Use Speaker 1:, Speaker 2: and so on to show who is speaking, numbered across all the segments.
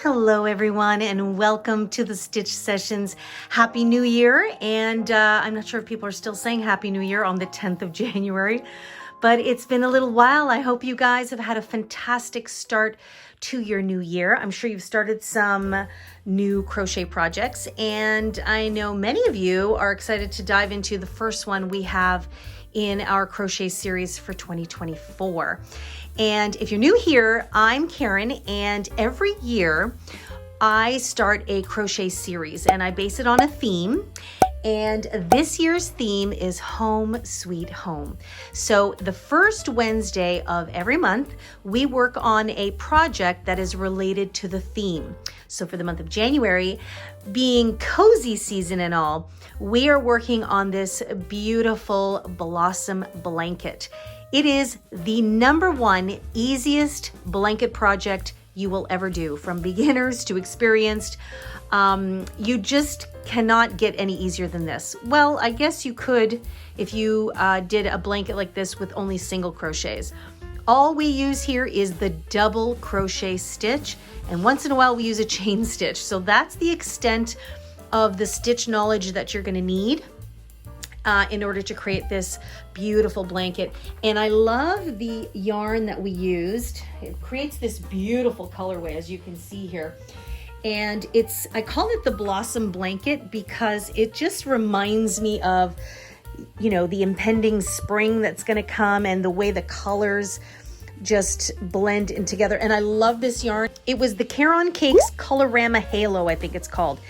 Speaker 1: Hello everyone and welcome to the Stitch Sessions. Happy New Year, and I'm not sure if people are still saying Happy New Year on the 10th of January, but it's been a little while. I hope you guys have had a fantastic start to your new year. I'm sure you've started some new crochet projects, and I know many of you are excited to dive into the first one we have in our crochet series for 2024. And if you're new here, I'm Karen, and every year I start a crochet series and I base it on a theme. And this year's theme is Home Sweet Home. So the first Wednesday of every month, we work on a project that is related to the theme. So for the month of January, being cozy season and all, we are working on this beautiful blossom blanket. It is the #1 easiest blanket project you will ever do, from beginners to experienced. You just cannot get any easier than this. Well, I guess you could if you did a blanket like this with only single crochets. All we use here is the double crochet stitch, and once in a while we use a chain stitch. So that's the extent of the stitch knowledge that you're going to need in order to create this beautiful blanket. And I love the yarn that we used. It creates this beautiful colorway, as you can see here. And I call it the blossom blanket because it just reminds me of, you know, the impending spring that's going to come and the way the colors just blend in together. And I love this yarn. It was the Caron Cakes Colorama Halo, I think it's called.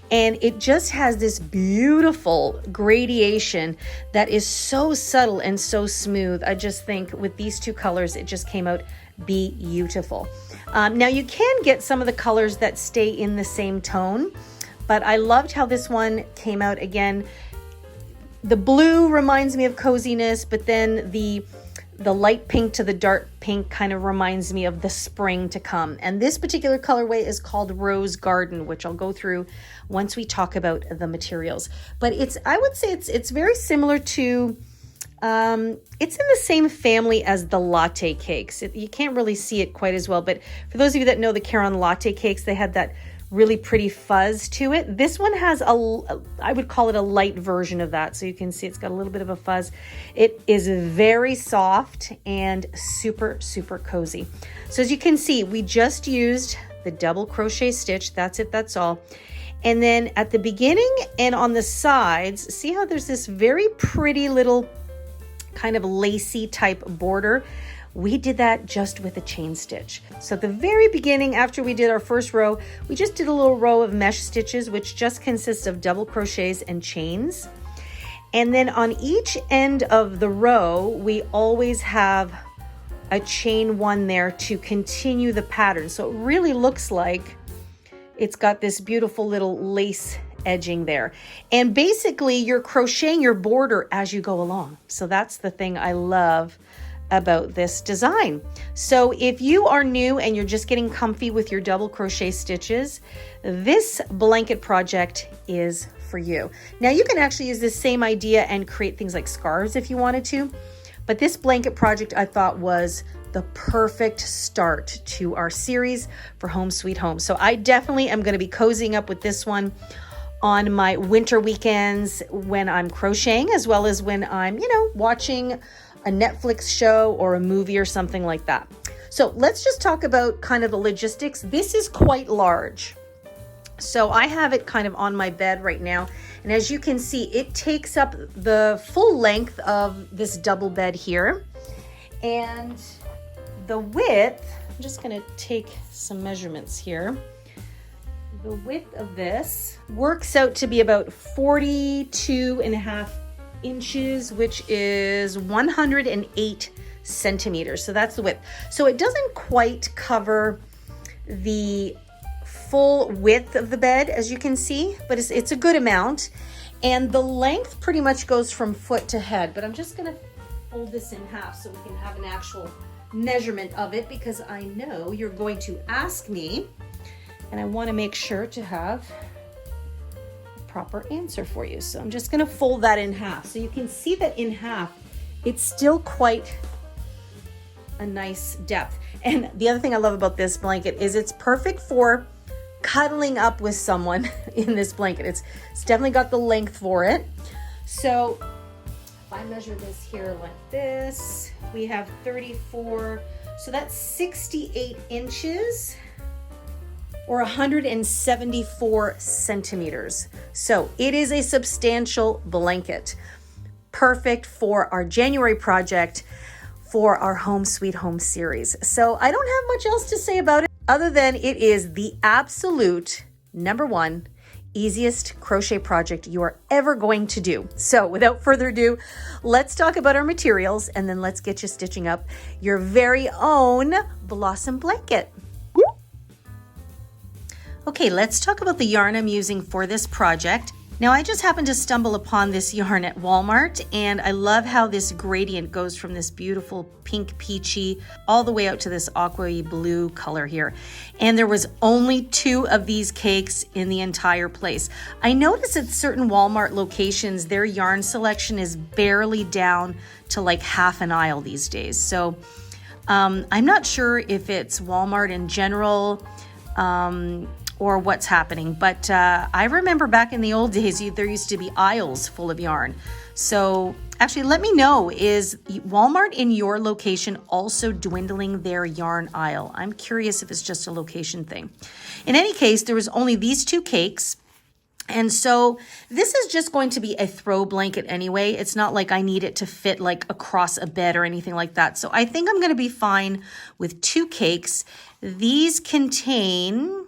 Speaker 1: And it just has this beautiful gradation that is so subtle and so smooth. I just think with these two colors, it just came out beautiful. Now you can get some of the colors that stay in the same tone, but I loved how this one came out. Again, the blue reminds me of coziness, but then the light pink to the dark pink kind of reminds me of the spring to come. And this particular colorway is called Rose Garden, which I'll go through once we talk about the materials. But I would say it's very similar to, it's in the same family as the latte cakes. You can't really see it quite as well, but for those of you that know the Caron latte cakes, they had that really pretty fuzz to it. This one has I would call it a light version of that. So you can see it's got a little bit of a fuzz. It is very soft and super, super cozy. So as you can see, we just used the double crochet stitch. That's it, that's all. And then at the beginning and on the sides, see how there's this very pretty little kind of lacy type border? We did that just with a chain stitch. So at the very beginning, after we did our first row, we just did a little row of mesh stitches, which just consists of double crochets and chains. And then on each end of the row, we always have a chain one there to continue the pattern. So it really looks like it's got this beautiful little lace edging there. And basically you're crocheting your border as you go along. So that's the thing I love about this design. So if you are new and you're just getting comfy with your double crochet stitches, this blanket project is for you. Now you can actually use this same idea and create things like scarves if you wanted to, but this blanket project I thought was the perfect start to our series for Home Sweet Home. So I definitely am going to be cozying up with this one on my winter weekends when I'm crocheting, as well as when I'm, watching a Netflix show or a movie or something like that. So let's just talk about kind of the logistics. This is quite large. So I have it kind of on my bed right now. And as you can see, it takes up the full length of this double bed here. And the width, I'm just going to take some measurements here. The width of this works out to be about 42.5 inches, which is 108 centimeters. So that's the width. So it doesn't quite cover the full width of the bed, as you can see, but it's a good amount. And the length pretty much goes from foot to head, but I'm just gonna fold this in half so we can have an actual measurement of it, because I know you're going to ask me, and I wanna make sure to have a proper answer for you. So I'm just gonna fold that in half. So you can see that in half, it's still quite a nice depth. And the other thing I love about this blanket is it's perfect for cuddling up with someone in this blanket. It's definitely got the length for it. So if I measure this here like this, we have 34, so that's 68 inches or 174 centimeters. So it is a substantial blanket, perfect for our January project for our Home Sweet Home series. So I don't have much else to say about it other than it is the absolute #1 easiest crochet project you are ever going to do. So without further ado, let's talk about our materials, and then let's get you stitching up your very own blossom blanket. Okay, let's talk about the yarn I'm using for this project. Now, I just happened to stumble upon this yarn at Walmart, and I love how this gradient goes from this beautiful pink peachy all the way out to this aqua blue color here. And there was only 2 of these cakes in the entire place. I noticed at certain Walmart locations, their yarn selection is barely down to like half an aisle these days. So I'm not sure if it's Walmart in general, or what's happening. But I remember back in the old days, there used to be aisles full of yarn. So actually, let me know, is Walmart in your location also dwindling their yarn aisle? I'm curious if it's just a location thing. In any case, there was only these 2 cakes. And so this is just going to be a throw blanket anyway. It's not like I need it to fit like across a bed or anything like that. So I think I'm gonna be fine with 2 cakes. These contain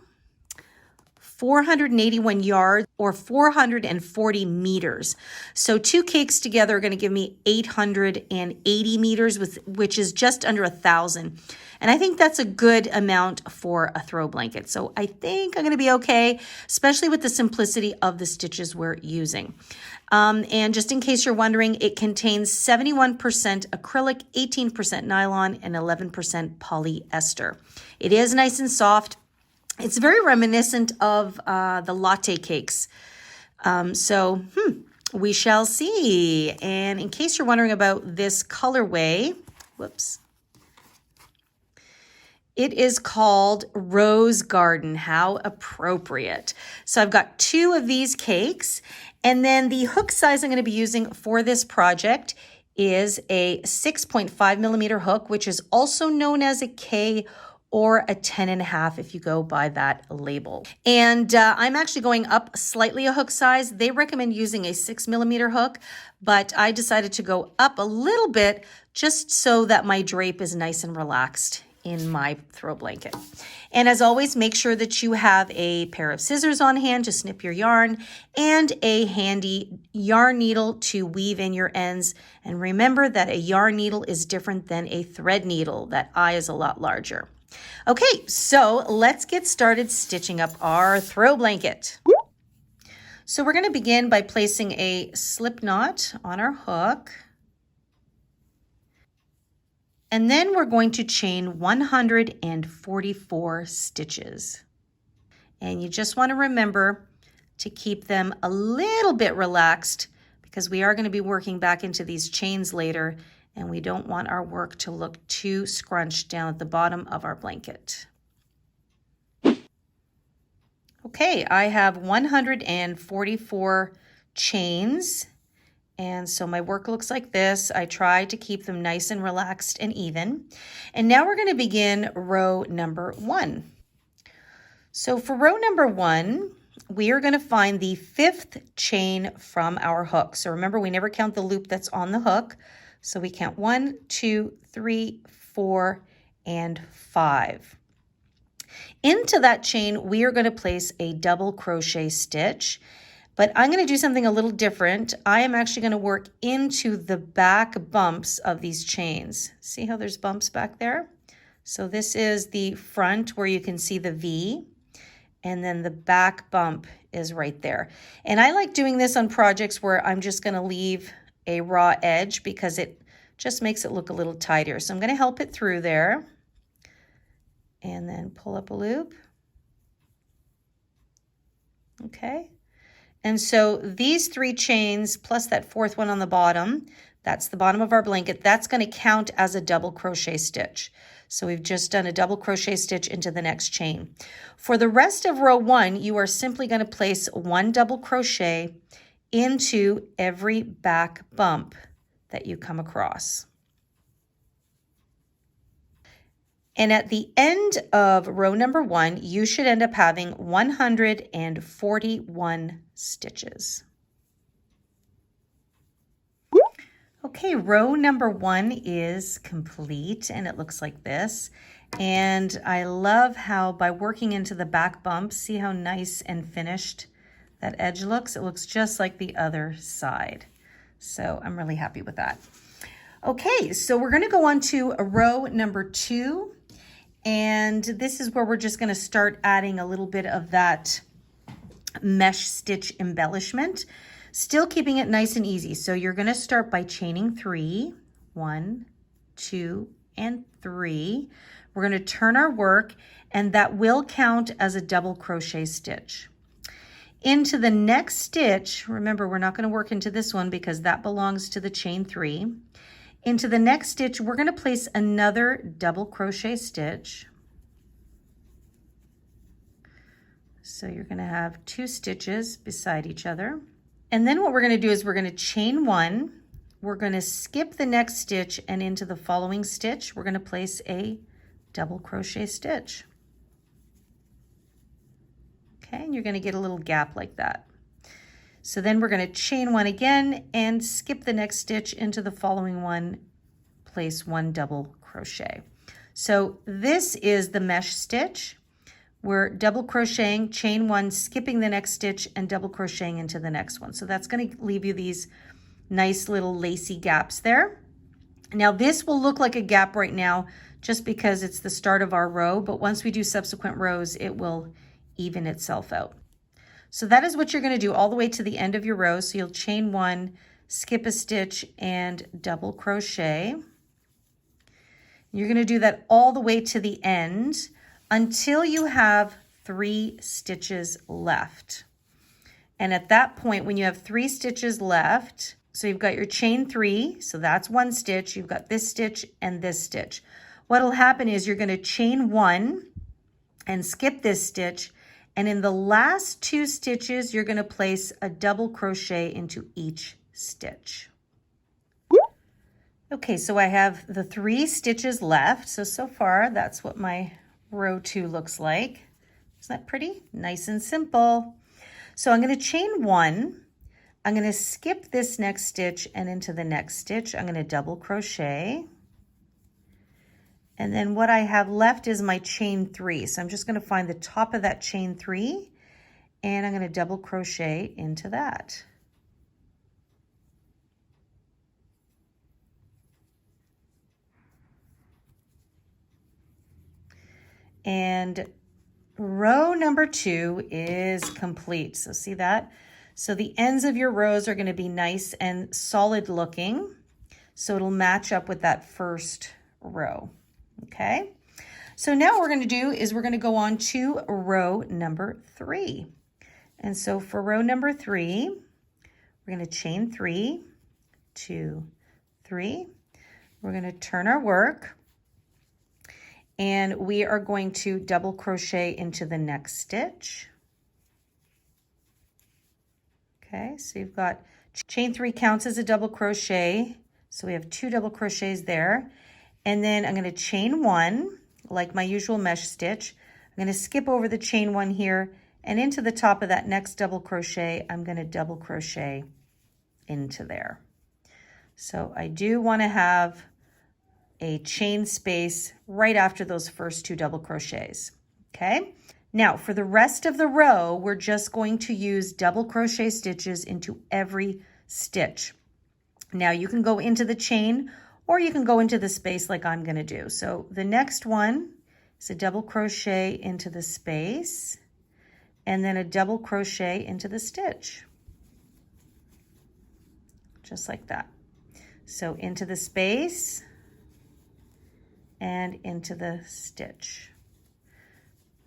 Speaker 1: 481 yards or 440 meters. So 2 cakes together are going to give me 880 meters, which is just under 1,000. And I think that's a good amount for a throw blanket. So I think I'm going to be okay, especially with the simplicity of the stitches we're using. And just in case you're wondering, it contains 71% acrylic, 18% nylon, and 11% polyester. It is nice and soft. It's very reminiscent of the latte cakes. So we shall see. And in case you're wondering about this colorway, whoops, it is called Rose Garden. How appropriate. So I've got 2 of these cakes. And then the hook size I'm going to be using for this project is a 6.5 millimeter hook, which is also known as a K or a 10.5 if you go by that label. And I'm actually going up slightly a hook size. They recommend using a 6 millimeter hook, but I decided to go up a little bit just so that my drape is nice and relaxed in my throw blanket. And as always, make sure that you have a pair of scissors on hand to snip your yarn and a handy yarn needle to weave in your ends. And remember that a yarn needle is different than a thread needle. That eye is a lot larger. Okay, so let's get started stitching up our throw blanket. So we're going to begin by placing a slip knot on our hook. And then we're going to chain 144 stitches. And you just want to remember to keep them a little bit relaxed because we are going to be working back into these chains later, and we don't want our work to look too scrunched down at the bottom of our blanket. Okay, I have 144 chains, and so my work looks like this. I try to keep them nice and relaxed and even. And now we're going to begin row number 1. So for row number 1, we are going to find the 5th chain from our hook. So remember, we never count the loop that's on the hook. So we count 1, 2, 3, 4, and 5. Into that chain, we are going to place a double crochet stitch, but I'm going to do something a little different. I am actually going to work into the back bumps of these chains. See how there's bumps back there? So this is the front where you can see the V, and then the back bump is right there. And I like doing this on projects where I'm just going to leave a raw edge because it just makes it look a little tighter. So I'm going to help it through there and then pull up a loop. Okay. And so these 3 chains plus that 4th one on the bottom, that's the bottom of our blanket, that's going to count as a double crochet stitch. So we've just done a double crochet stitch into the next chain. For the rest of row 1, you are simply going to place 1 double crochet into every back bump that you come across. And at the end of row number 1, you should end up having 141 stitches. Okay, row number 1 is complete and it looks like this. And I love how by working into the back bump, see how nice and finished that edge looks? It looks just like the other side. So I'm really happy with that. Okay, so we're going to go on to row number 2. And this is where we're just going to start adding a little bit of that mesh stitch embellishment, still keeping it nice and easy. So you're going to start by chaining 3, 1, 2, and 3. We're going to turn our work, and that will count as a double crochet stitch. Into the next stitch, remember we're not going to work into this one because that belongs to the chain 3. Into the next stitch, we're going to place another double crochet stitch. So you're going to have 2 stitches beside each other. And then what we're going to do is we're going to chain 1. We're going to skip the next stitch, and into the following stitch, we're going to place a double crochet stitch. Okay, and you're going to get a little gap like that. So then we're going to chain 1 again and skip the next stitch, into the following one, place 1 double crochet. So this is the mesh stitch. We're double crocheting, chain 1, skipping the next stitch, and double crocheting into the next one. So that's going to leave you these nice little lacy gaps there. Now this will look like a gap right now just because it's the start of our row, but once we do subsequent rows, it will even itself out. So that is what you're going to do all the way to the end of your row. So you'll chain 1, skip a stitch, and double crochet. You're going to do that all the way to the end until you have 3 stitches left. And at that point, when you have 3 stitches left, so you've got your chain 3, so that's 1 stitch, you've got this stitch and this stitch. What'll happen is you're going to chain 1 and skip this stitch, and in the last 2 stitches, you're going to place a double crochet into each stitch. Okay, so I have the 3 stitches left. So far, that's what my row 2 looks like. Isn't that pretty? Nice and simple. So I'm going to chain 1. I'm going to skip this next stitch, and into the next stitch, I'm going to double crochet. And then what I have left is my chain 3. So I'm just going to find the top of that chain 3, and I'm going to double crochet into that. And row number 2 is complete. So see that? So the ends of your rows are going to be nice and solid looking. So it'll match up with that first row. Okay, so now what we're going to do is we're going to go on to row number 3. And so for row number 3, we're going to chain 3, 2, 3. We're going to turn our work, and we are going to double crochet into the next stitch. Okay, so you've got chain 3 counts as a double crochet. So we have 2 double crochets there. And then I'm going to chain 1, like my usual mesh stitch. I'm going to skip over the chain 1 here, and into the top of that next double crochet, I'm going to double crochet into there. So I do want to have a chain space right after those first 2 double crochets. Okay. Now for the rest of the row, we're just going to use double crochet stitches into every stitch. Now you can go into the chain, or you can go into the space like I'm going to do. So the next one is a double crochet into the space. and then a double crochet into the stitch, just like that. So into the space and into the stitch.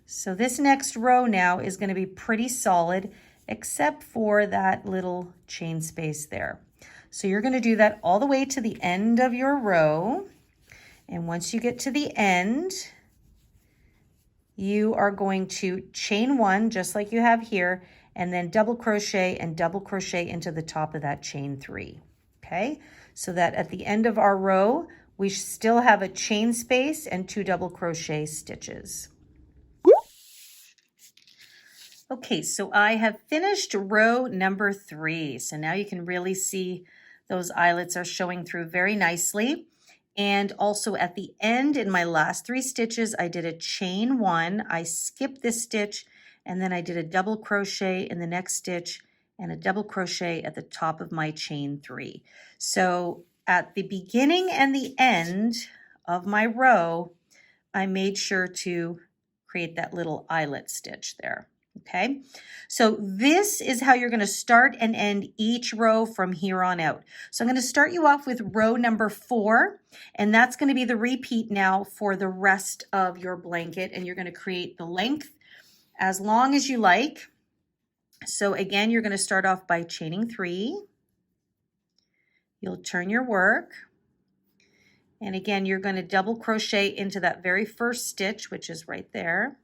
Speaker 1: So this next row now is going to be pretty solid, except for that little chain space there. So you're going to do that all the way to the end of your row. And once you get to the end, you are going to chain one, just like you have here, and then double crochet and double crochet into the top of that chain three. Okay, so that at the end of our row, we still have a chain space and 2 double crochet stitches. Okay, so I have finished row number 3. So now you can really see those eyelets are showing through very nicely. And also at the end, in my last 3 stitches, I did a chain 1. I skipped this stitch, and then I did a double crochet in the next stitch and a double crochet at the top of my chain 3. So at the beginning and the end of my row, I made sure to create that little eyelet stitch there. Okay, so this is how you're going to start and end each row from here on out. So I'm going to start you off with row number 4, and that's going to be the repeat now for the rest of your blanket, and you're going to create the length as long as you like. So again, you're going to start off by chaining 3. You'll turn your work, and again, you're going to double crochet into that very first stitch, which is right there.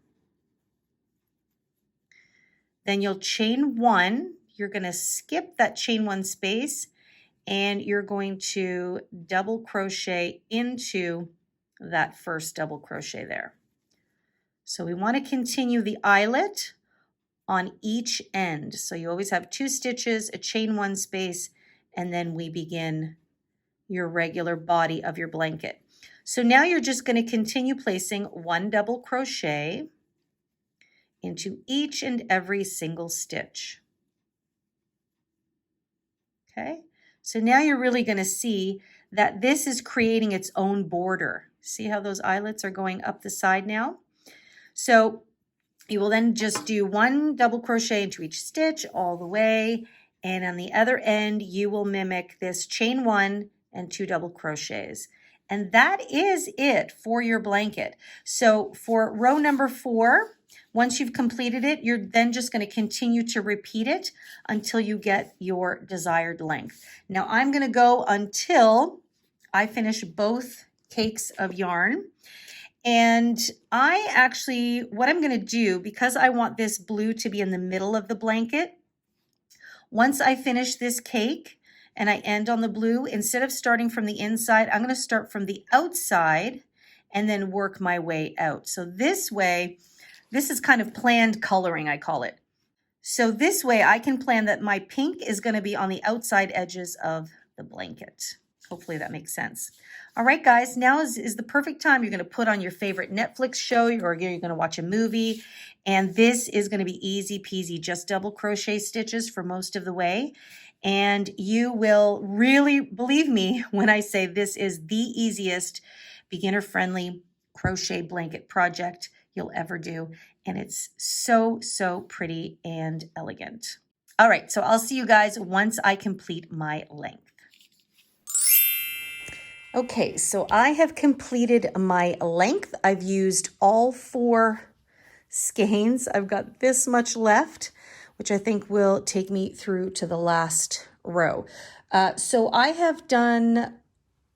Speaker 1: Then you'll chain 1, you're going to skip that chain 1 space, and you're going to double crochet into that first double crochet there. So we want to continue the eyelet on each end. So you always have 2 stitches, a chain 1 space, and then we begin your regular body of your blanket. So now you're just going to continue placing 1 double crochet into each and every single stitch. Okay, so now you're really going to see that this is creating its own border. See how those eyelets are going up the side now? So you will then just do 1 double crochet into each stitch all the way, and on the other end you will mimic this chain 1 and 2 double crochets. And that is it for your blanket. So for row number 4, once you've completed it, you're then just going to continue to repeat it until you get your desired length. Now I'm going to go until I finish both cakes of yarn. And what I'm going to do, because I want this blue to be in the middle of the blanket, once I finish this cake and I end on the blue, instead of starting from the inside, I'm going to start from the outside and then work my way out. So this way, this is kind of planned coloring, I call it. So this way I can plan that my pink is going to be on the outside edges of the blanket. Hopefully that makes sense. All right, guys, now is the perfect time. You're going to put on your favorite Netflix show, or you're going to watch a movie, and this is going to be easy peasy, just double crochet stitches for most of the way. And you will really believe me when I say this is the easiest beginner-friendly crochet blanket project you'll ever do. And it's so, so pretty and elegant. All right, so I'll see you guys once I complete my length. Okay, so I have completed my length. I've used all 4 skeins. I've got this much left, which I think will take me through to the last row. So I have done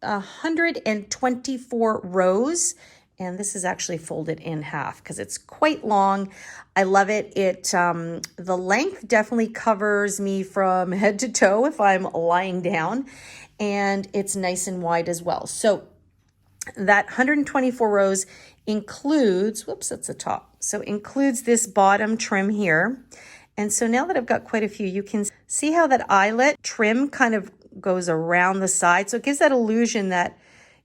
Speaker 1: 124 rows, and this is actually folded in half because it's quite long. I love it. The length definitely covers me from head to toe if I'm lying down, and it's nice and wide as well. So that 124 rows includes, whoops, that's the top. So includes this bottom trim here. And so now that I've got quite a few, you can see how that eyelet trim kind of goes around the side. So it gives that illusion that,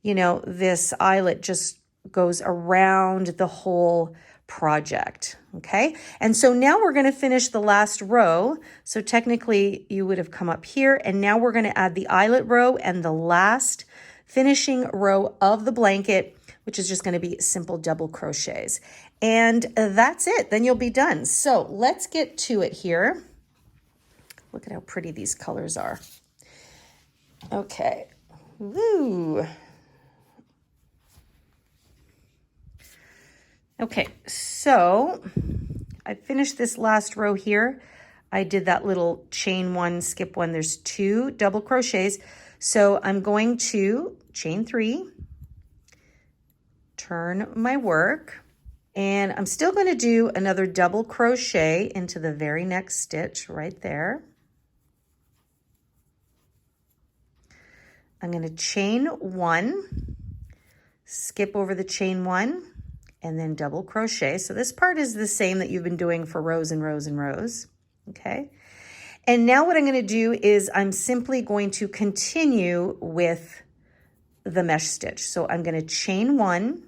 Speaker 1: you know, this eyelet just goes around the whole project. Okay. And so now we're going to finish the last row. So technically you would have come up here, and now we're going to add the eyelet row and the last finishing row of the blanket, which is just going to be simple double crochets. And that's it. Then you'll be done. So let's get to it here. Look at how pretty these colors are. Okay. Woo. Okay, so I finished this last row here. I did that little chain one, skip one. There's 2 double crochets. So I'm going to chain 3, turn my work, and I'm still going to do another double crochet into the very next stitch right there. I'm going to chain 1, skip over the chain 1, and then double crochet. So this part is the same that you've been doing for rows and rows and rows. Okay. And now what I'm going to do is I'm simply going to continue with the mesh stitch. So I'm going to chain 1,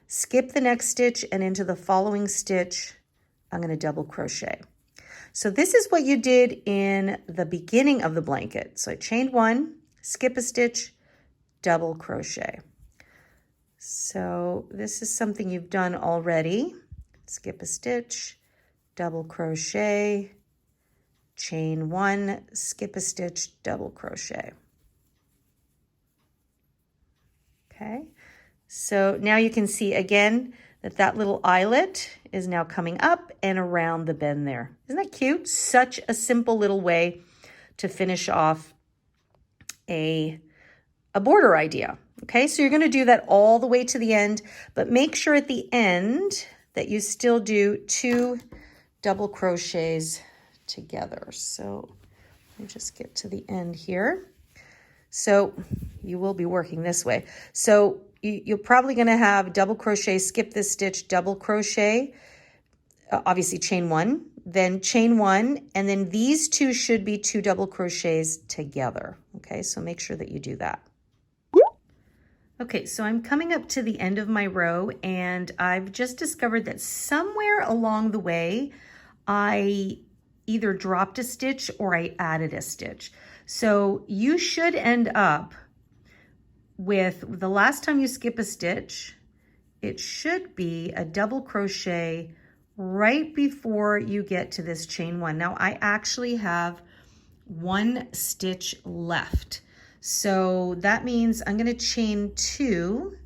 Speaker 1: skip the next stitch, and into the following stitch, I'm going to double crochet. So this is what you did in the beginning of the blanket. So I chained 1, skip a stitch, double crochet. So this is something you've done already. Skip a stitch, double crochet, chain 1, skip a stitch, double crochet. Okay, so now you can see again that that little eyelet is now coming up and around the bend there. Isn't that cute? Such a simple little way to finish off a border idea. Okay, so you're going to do that all the way to the end, but make sure at the end that you still do 2 double crochets together. So let me just get to the end here. So you will be working this way. So you're probably going to have double crochet, skip this stitch, double crochet, obviously chain 1, then chain 1, and then these 2 should be 2 double crochets together. Okay, so make sure that you do that. Okay, so I'm coming up to the end of my row, and I've just discovered that somewhere along the way, I either dropped a stitch or I added a stitch. So you should end up with, the last time you skip a stitch, it should be a double crochet right before you get to this chain 1. Now I actually have 1 stitch left. So that means I'm going to chain 2.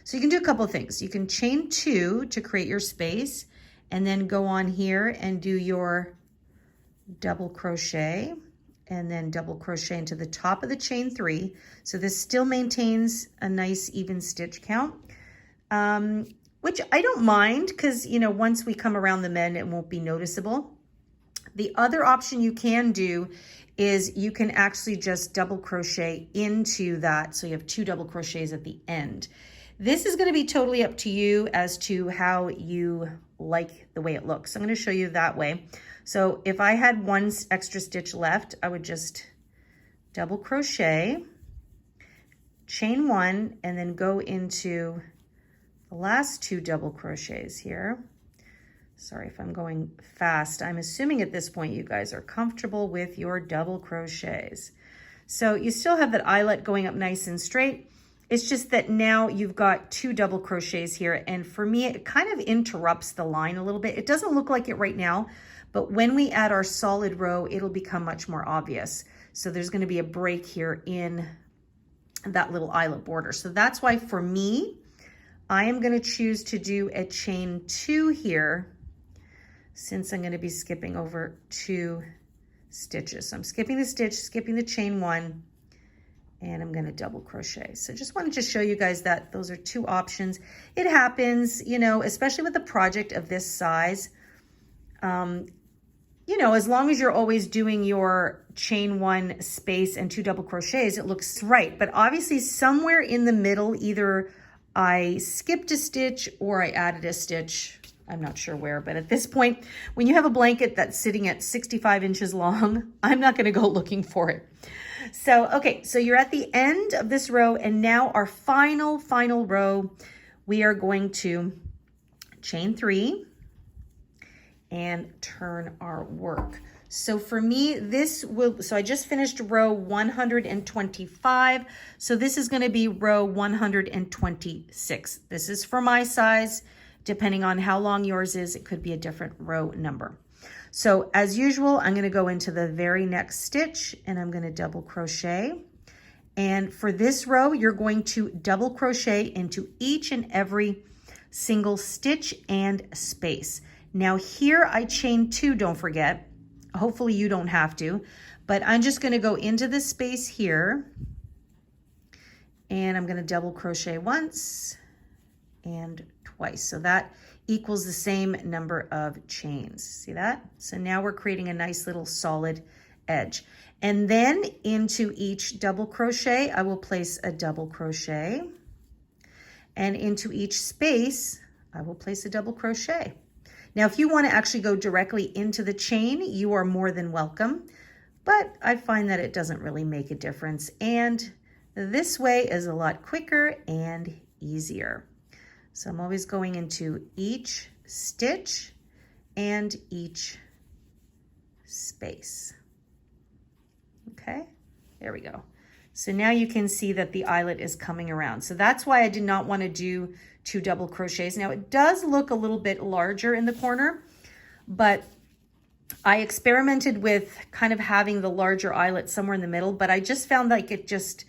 Speaker 1: So you can do a couple of things. You can chain 2 to create your space, and then go on here and do your double crochet, and then double crochet into the top of the chain 3. So this still maintains a nice even stitch count, which I don't mind because, you know, once we come around the bend, it won't be noticeable. The other option you can do is you can actually just double crochet into that. So you have 2 double crochets at the end. This is going to be totally up to you as to how you like the way it looks. So I'm going to show you that way. So if I had 1 extra stitch left, I would just double crochet, chain 1, and then go into the last 2 double crochets here. Sorry if I'm going fast. I'm assuming at this point you guys are comfortable with your double crochets. So you still have that eyelet going up nice and straight. It's just that now you've got 2 double crochets here, and for me it kind of interrupts the line a little bit. It doesn't look like it right now, but when we add our solid row, it'll become much more obvious. So there's going to be a break here in that little eyelet border. So that's why for me, I am going to choose to do a chain 2 here, since I'm going to be skipping over 2 stitches. So I'm skipping the stitch, skipping the chain 1, and I'm going to double crochet. So just wanted to show you guys that those are 2 options. It happens, you know, especially with a project of this size. You know, as long as you're always doing your chain 1 space and 2 double crochets, it looks right. But obviously somewhere in the middle, either I skipped a stitch or I added a stitch. I'm not sure where, but at this point, when you have a blanket that's sitting at 65 inches long, I'm not going to go looking for it. So, okay, so you're at the end of this row, and now our final row, we are going to chain 3 and turn our work. So for me, so I just finished row 125. So this is going to be row 126. This is for my size. Depending on how long yours is, it could be a different row number. So as usual, I'm going to go into the very next stitch and I'm going to double crochet. And for this row, you're going to double crochet into each and every single stitch and space. Now here I chain 2, don't forget. Hopefully you don't have to, but I'm just going to go into the space here and I'm going to double crochet once and twice. So that equals the same number of chains. See that? So now we're creating a nice little solid edge. And then into each double crochet, I will place a double crochet. And into each space, I will place a double crochet. Now, if you want to actually go directly into the chain, you are more than welcome. But I find that it doesn't really make a difference. And this way is a lot quicker and easier. So I'm always going into each stitch and each space. Okay, there we go. So now you can see that the eyelet is coming around. So that's why I did not want to do 2 double crochets. Now it does look a little bit larger in the corner, but I experimented with kind of having the larger eyelet somewhere in the middle, but I just found like it just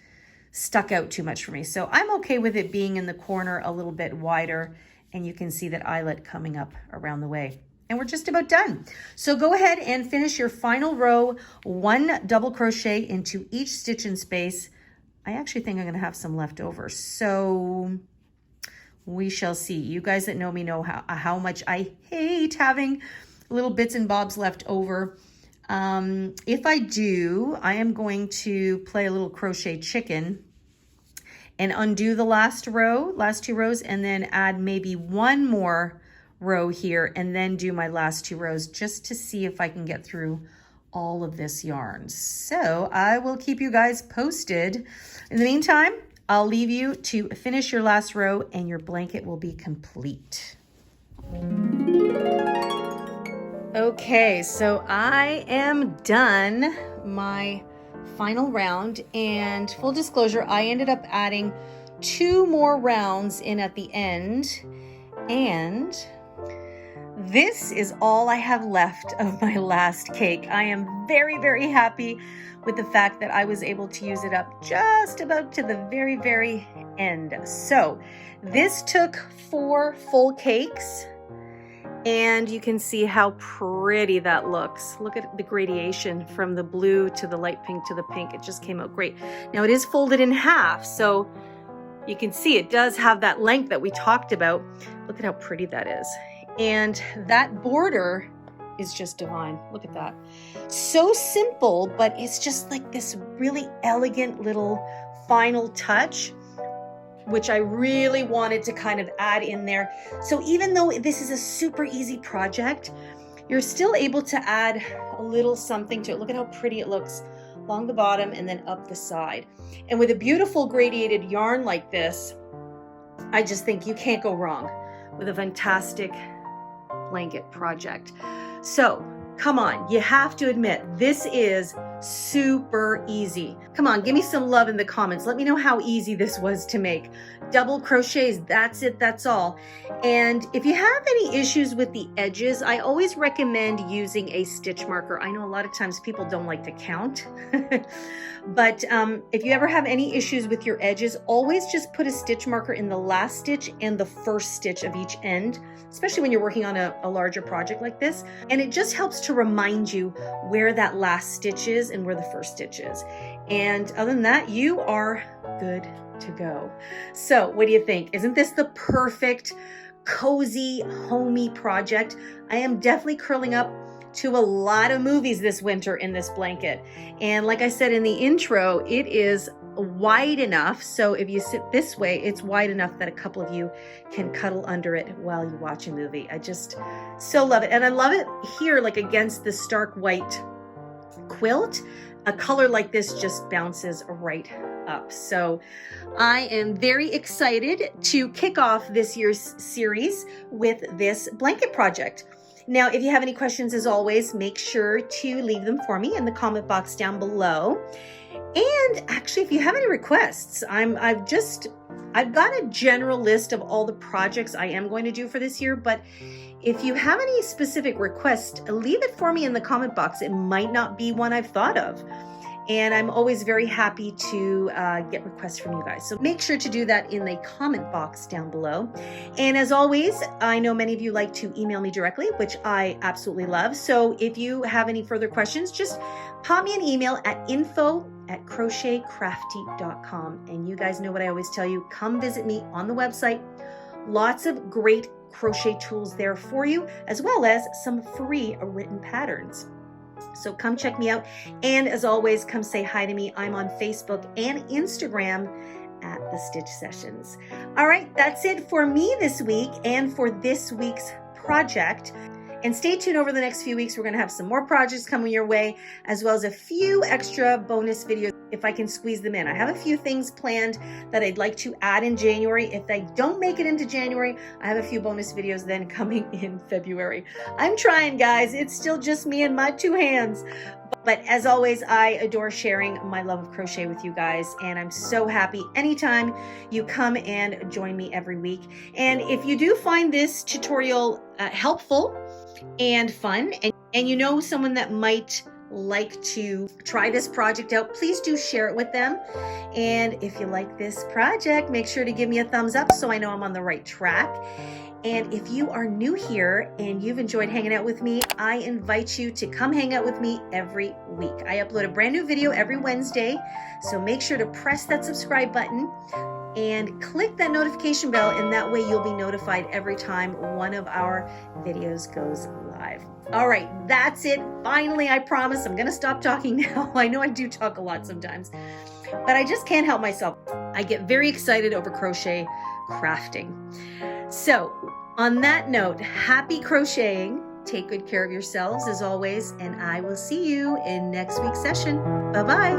Speaker 1: stuck out too much for me. So I'm okay with it being in the corner a little bit wider, and you can see that eyelet coming up around the way. And we're just about done. So go ahead and finish your final row, 1 double crochet into each stitch and space. I actually think I'm gonna have some left over, so we shall see. You guys that know me know how much I hate having little bits and bobs left over. If I do, I am going to play a little crochet chicken and undo the last 2 rows, and then add maybe 1 more row here and then do my last 2 rows just to see if I can get through all of this yarn. So I will keep you guys posted. In the meantime, I'll leave you to finish your last row and your blanket will be complete. Okay, so I am done my final round, and full disclosure, I ended up adding 2 more rounds in at the end, and this is all I have left of my last cake. I am very, very happy with the fact that I was able to use it up just about to the very, very end. So this took 4 full cakes, and you can see how pretty that looks. Look at the gradation from the blue to the light pink to the pink. It just came out great. Now it is folded in half, so you can see it does have that length that we talked about. Look at how pretty that is. And that border is just divine. Look at that. So simple, but it's just like this really elegant little final touch, which I really wanted to kind of add in there. So even though this is a super easy project, you're still able to add a little something to it. Look at how pretty it looks along the bottom and then up the side. And with a beautiful gradiated yarn like this, I just think you can't go wrong with a fantastic blanket project. So come on, you have to admit, this is super easy. Come on, give me some love in the comments. Let me know how easy this was to make. Double crochets, that's it, that's all. And if you have any issues with the edges, I always recommend using a stitch marker. I know a lot of times people don't like to count, but if you ever have any issues with your edges, always just put a stitch marker in the last stitch and the first stitch of each end, especially when you're working on a larger project like this. And it just helps to remind you where that last stitch is and where the first stitch is. And other than that, you are good to go. So what do you think? Isn't this the perfect, cozy, homey project? I am definitely curling up to a lot of movies this winter in this blanket. And like I said in the intro, it is wide enough. So if you sit this way, it's wide enough that a couple of you can cuddle under it while you watch a movie. I just so love it. And I love it here, like against the stark white quilt. A color like this just bounces right up. So I am very excited to kick off this year's series with this blanket project. Now, if you have any questions, as always, make sure to leave them for me in the comment box down below. And actually, if you have any requests, I've got a general list of all the projects I am going to do for this year, but if you have any specific requests, leave it for me in the comment box. It might not be one I've thought of. And I'm always very happy to get requests from you guys. So make sure to do that in the comment box down below. And as always, I know many of you like to email me directly, which I absolutely love. So if you have any further questions, just pop me an email at info@crochetcrafty.com. And you guys know what I always tell you, come visit me on the website. Lots of great crochet tools there for you, as well as some free written patterns. So come check me out. And as always, come say hi to me. I'm on Facebook and Instagram at The Stitch Sessions. All right, that's it for me this week and for this week's project. And stay tuned over the next few weeks. We're going to have some more projects coming your way, as well as a few extra bonus videos if I can squeeze them in. I have a few things planned that I'd like to add in January. If they don't make it into January, I have a few bonus videos then coming in February. I'm trying, guys. It's still just me and my two hands. But as always, I adore sharing my love of crochet with you guys, and I'm so happy anytime you come and join me every week. And if you do find this tutorial helpful and fun, and you know someone that might like to try this project out, please do share it with them. And if you like this project, make sure to give me a thumbs up so I know I'm on the right track. And if you are new here and you've enjoyed hanging out with me, I invite you to come hang out with me every week. I upload a brand new video every Wednesday, so make sure to press that subscribe button and click that notification bell, and that way you'll be notified every time one of our videos goes live. All right, that's it. Finally, I promise I'm gonna stop talking now. I know I do talk a lot sometimes, but I just can't help myself. I get very excited over crochet crafting. So on that note, happy crocheting. Take good care of yourselves as always, and I will see you in next week's session. Bye-bye.